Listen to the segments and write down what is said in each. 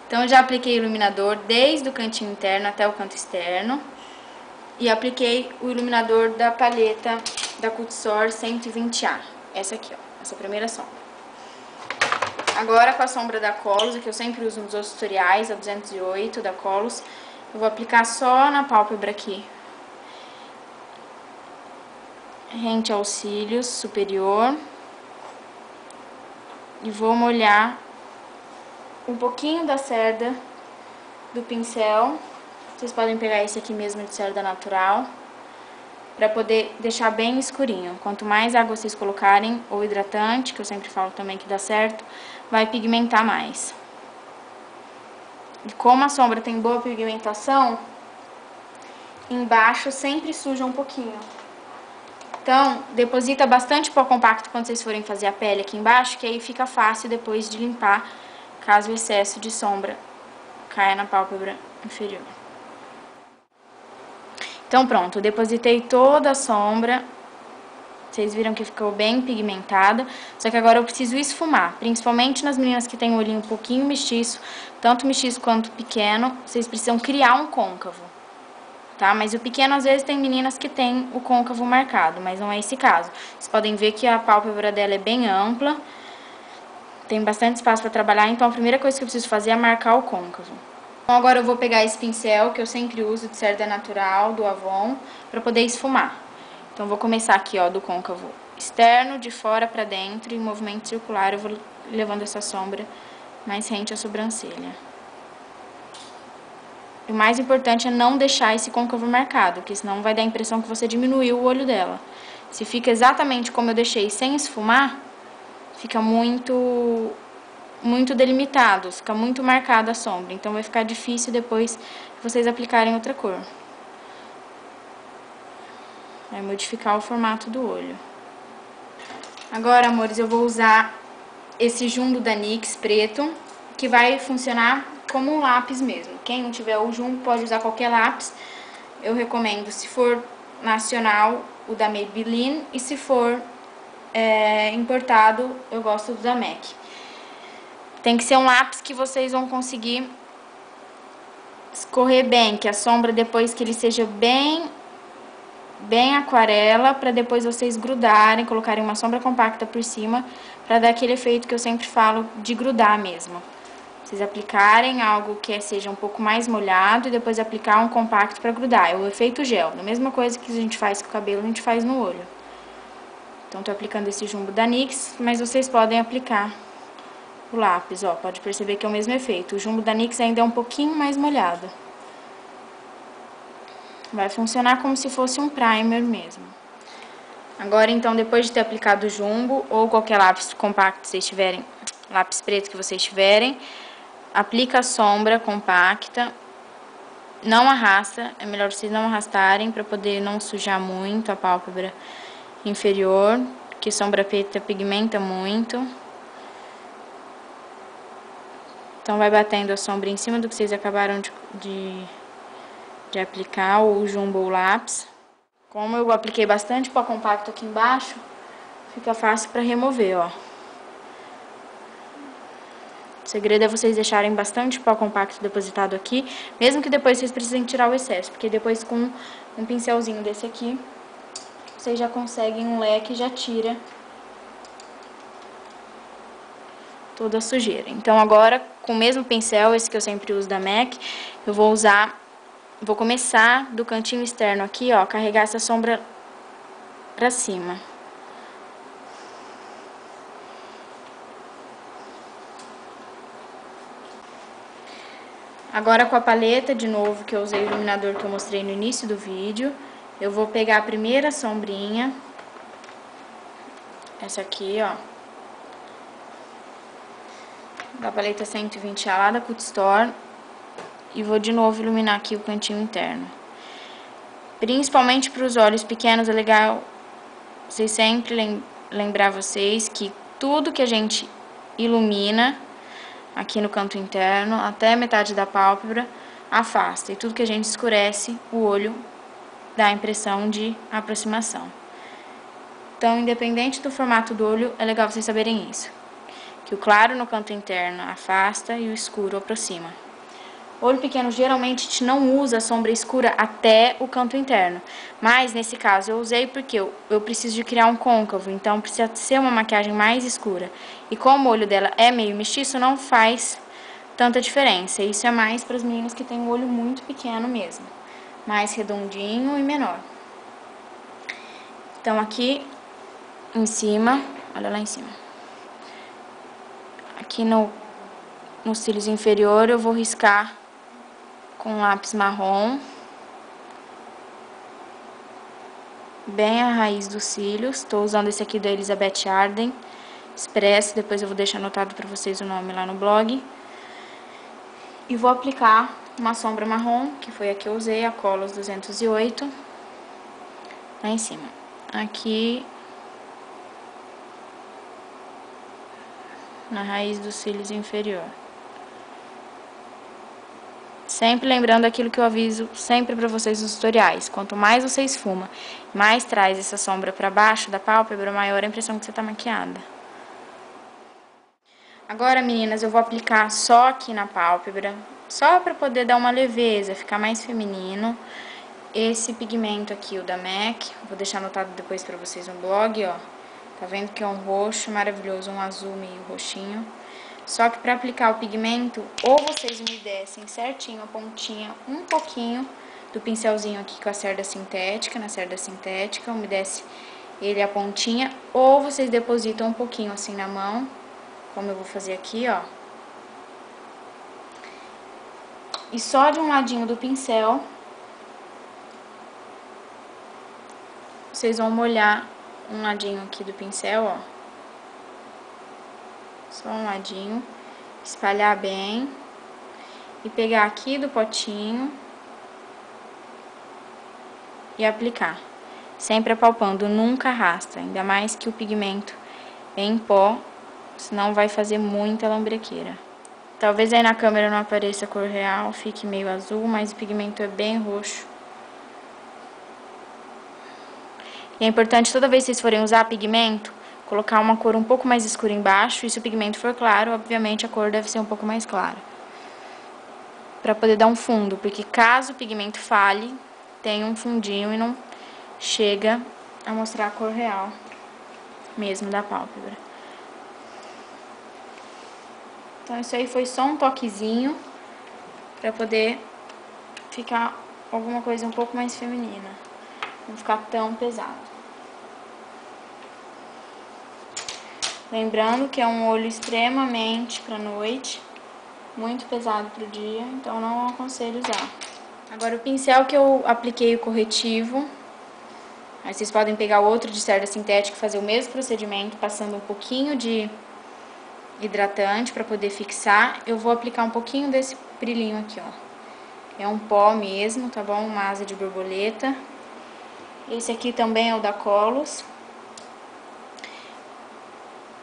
Então, já apliquei o iluminador desde o cantinho interno até o canto externo. E apliquei o iluminador da paleta da Cutisor 120A. Essa aqui, ó. Essa primeira sombra. Agora, com a sombra da Colors, que eu sempre uso nos outros tutoriais, a 208 da Colors, eu vou aplicar só na pálpebra aqui. Rente aos cílios superior. E vou molhar um pouquinho da cerda do pincel. Vocês podem pegar esse aqui mesmo de cerda natural, para poder deixar bem escurinho. Quanto mais água vocês colocarem, ou hidratante, que eu sempre falo também que dá certo, vai pigmentar mais. E como a sombra tem boa pigmentação, embaixo sempre suja um pouquinho. Então, deposita bastante pó compacto quando vocês forem fazer a pele aqui embaixo, que aí fica fácil depois de limpar, caso o excesso de sombra caia na pálpebra inferior. Então pronto, eu depositei toda a sombra, vocês viram que ficou bem pigmentada, só que agora eu preciso esfumar, principalmente nas meninas que têm o olhinho um pouquinho mestiço, tanto mestiço quanto pequeno, vocês precisam criar um côncavo, tá? Mas o pequeno às vezes tem meninas que tem o côncavo marcado, mas não é esse caso. Vocês podem ver que a pálpebra dela é bem ampla, tem bastante espaço para trabalhar, então a primeira coisa que eu preciso fazer é marcar o côncavo. Então, agora eu vou pegar esse pincel, que eu sempre uso, de cerda natural, do Avon, para poder esfumar. Então, vou começar aqui, ó, do côncavo externo, de fora para dentro, em movimento circular, eu vou levando essa sombra mais rente à sobrancelha. O mais importante é não deixar esse côncavo marcado, porque senão vai dar a impressão que você diminuiu o olho dela. Se fica exatamente como eu deixei, sem esfumar, fica muito delimitado, fica muito marcada a sombra, então vai ficar difícil depois que vocês aplicarem outra cor. Vai modificar o formato do olho. Agora, amores, eu vou usar esse jumbo da NYX preto, que vai funcionar como um lápis mesmo. Quem não tiver o jumbo pode usar qualquer lápis. Eu recomendo, se for nacional, o da Maybelline, e se for importado, eu gosto do da MAC. Tem que ser um lápis que vocês vão conseguir escorrer bem, que a sombra depois que ele seja bem aquarela, para depois vocês grudarem, colocarem uma sombra compacta por cima, para dar aquele efeito que eu sempre falo de grudar mesmo. Vocês aplicarem algo que seja um pouco mais molhado e depois aplicar um compacto para grudar. É o efeito gel, a mesma coisa que a gente faz com o cabelo, a gente faz no olho. Então, tô aplicando esse jumbo da NYX, mas vocês podem aplicar o lápis, ó, pode perceber que é o mesmo efeito. O jumbo da NYX ainda é um pouquinho mais molhado. Vai funcionar como se fosse um primer mesmo. Agora, então, depois de ter aplicado o jumbo ou qualquer lápis compacto que vocês tiverem, lápis preto que vocês tiverem, aplica a sombra compacta. Não arrasta, é melhor vocês não arrastarem para poder não sujar muito a pálpebra inferior, porque sombra preta pigmenta muito. Então, vai batendo a sombra em cima do que vocês acabaram de aplicar, o jumbo ou lápis. Como eu apliquei bastante pó compacto aqui embaixo, fica fácil para remover, ó. O segredo é vocês deixarem bastante pó compacto depositado aqui, mesmo que depois vocês precisem tirar o excesso, porque depois com um pincelzinho desse aqui, vocês já conseguem um leque e já tira toda a sujeira. Então agora, com o mesmo pincel, esse que eu sempre uso da MAC, eu vou começar do cantinho externo aqui, ó, carregar essa sombra pra cima. Agora com a paleta, de novo, que eu usei o iluminador que eu mostrei no início do vídeo, eu vou pegar a primeira sombrinha, essa aqui, ó, da paleta 120A lá da Cutisor, e vou de novo iluminar aqui o cantinho interno. Principalmente para os olhos pequenos, é legal vocês sempre lembrar vocês que tudo que a gente ilumina aqui no canto interno, até metade da pálpebra, afasta. E tudo que a gente escurece, o olho dá a impressão de aproximação. Então, independente do formato do olho, é legal vocês saberem isso. que o claro no canto interno afasta e o escuro aproxima. Olho pequeno, geralmente a gente não usa sombra escura até o canto interno, mas nesse caso eu usei porque eu preciso de criar um côncavo, então precisa ser uma maquiagem mais escura. E como o olho dela é meio mestiço, não faz tanta diferença. Isso é mais para as meninas que têm um olho muito pequeno mesmo, mais redondinho e menor. Então aqui em cima, olha lá em cima, aqui no cílios inferior eu vou riscar com lápis marrom bem a raiz dos cílios. Estou usando esse aqui da Elizabeth Arden Express, depois eu vou deixar anotado para vocês o nome lá no blog. E vou aplicar uma sombra marrom, que foi a que eu usei, a Colos 208, lá em cima. Aqui na raiz dos cílios inferior. Sempre lembrando aquilo que eu aviso sempre pra vocês nos tutoriais. Quanto mais você esfuma, mais traz essa sombra pra baixo da pálpebra, maior a impressão que você tá maquiada. Agora, meninas, eu vou aplicar só aqui na pálpebra, só pra poder dar uma leveza, ficar mais feminino. Esse pigmento aqui, o da MAC, vou deixar anotado depois pra vocês no blog, ó. Tá vendo que é um roxo maravilhoso, um azul meio roxinho. Só que para aplicar o pigmento, ou vocês umedecem certinho a pontinha, um pouquinho do pincelzinho aqui com a cerda sintética, na cerda sintética, umedece ele a pontinha, ou vocês depositam um pouquinho assim na mão, como eu vou fazer aqui, ó. E só de um ladinho do pincel, vocês vão molhar um ladinho aqui do pincel, ó. Só um ladinho. Espalhar bem e pegar aqui do potinho e aplicar. Sempre apalpando, nunca arrasta, ainda mais que o pigmento é em pó, senão vai fazer muita lambrequeira. Talvez aí na câmera não apareça a cor real, fique meio azul, mas o pigmento é bem roxo. E é importante toda vez que vocês forem usar pigmento, colocar uma cor um pouco mais escura embaixo, e se o pigmento for claro, obviamente a cor deve ser um pouco mais clara. Pra poder dar um fundo, porque caso o pigmento falhe, tem um fundinho e não chega a mostrar a cor real mesmo da pálpebra. Então isso aí foi só um toquezinho pra poder ficar alguma coisa um pouco mais feminina, não ficar tão pesado. Lembrando que é um olho extremamente pra noite, muito pesado pro dia, então não aconselho usar. Agora o pincel que eu apliquei o corretivo, aí vocês podem pegar outro de cerda sintética e fazer o mesmo procedimento, passando um pouquinho de hidratante pra poder fixar. Eu vou aplicar um pouquinho desse brilhinho aqui, ó. É um pó mesmo, tá bom? Uma asa de borboleta. Esse aqui também é o da Colos.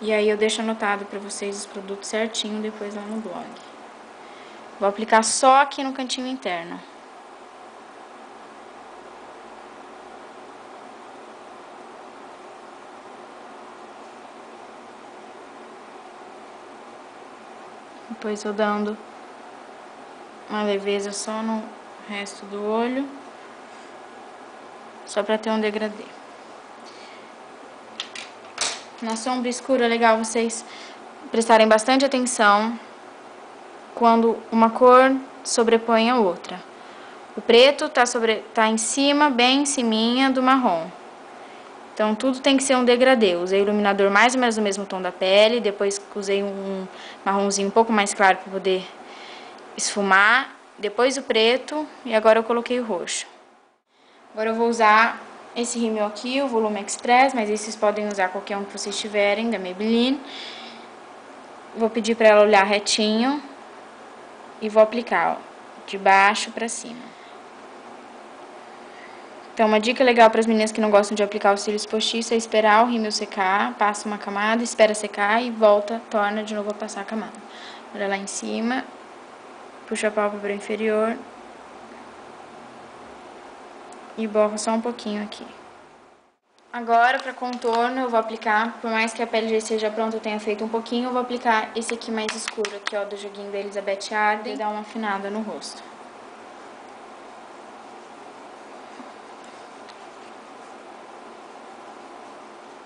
E aí eu deixo anotado pra vocês os produtos certinho depois lá no blog. Vou aplicar só aqui no cantinho interno. Depois eu dando uma leveza só no resto do olho, só pra ter um degradê. Na sombra escura é legal vocês prestarem bastante atenção quando uma cor sobrepõe a outra. O preto tá em cima, bem em ciminha do marrom. Então tudo tem que ser um degradê. Usei o iluminador mais ou menos no mesmo tom da pele, depois usei um marronzinho um pouco mais claro para poder esfumar, depois o preto e agora eu coloquei o roxo. Agora eu vou usar esse rímel aqui, o Volume Express, mas vocês podem usar qualquer um que vocês tiverem, da Maybelline. Vou pedir para ela olhar retinho e vou aplicar, ó, de baixo para cima. Então, uma dica legal para as meninas que não gostam de aplicar os cílios postiços é esperar o rímel secar, passa uma camada, espera secar e volta, torna de novo a passar a camada. Olha lá em cima, puxa a pálpebra inferior e borra só um pouquinho aqui. Agora, para contorno, eu vou aplicar, por mais que a pele já esteja pronta, eu tenha feito um pouquinho, eu vou aplicar esse aqui mais escuro, aqui, ó, do joguinho da Elizabeth Arden, e dar uma afinada no rosto.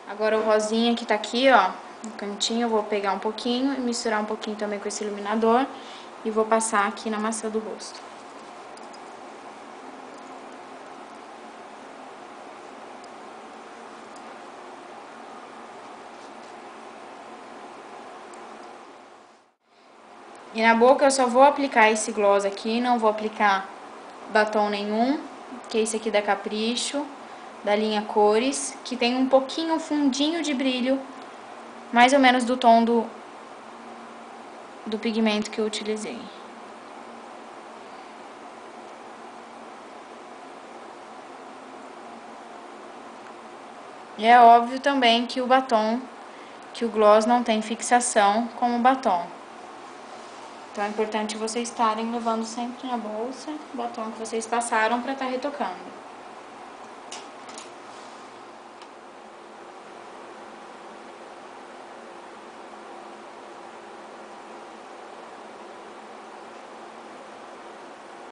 Agora o rosinha que tá aqui, ó, no cantinho, eu vou pegar um pouquinho e misturar um pouquinho também com esse iluminador e vou passar aqui na maçã do rosto. E na boca eu só vou aplicar esse gloss aqui, não vou aplicar batom nenhum, que é esse aqui da Capricho, da linha Cores, que tem um pouquinho, um fundinho de brilho, mais ou menos do tom do pigmento que eu utilizei. E é óbvio também que o batom, que o gloss não tem fixação como o batom. Então é importante vocês estarem levando sempre na bolsa o batom que vocês passaram para estar retocando.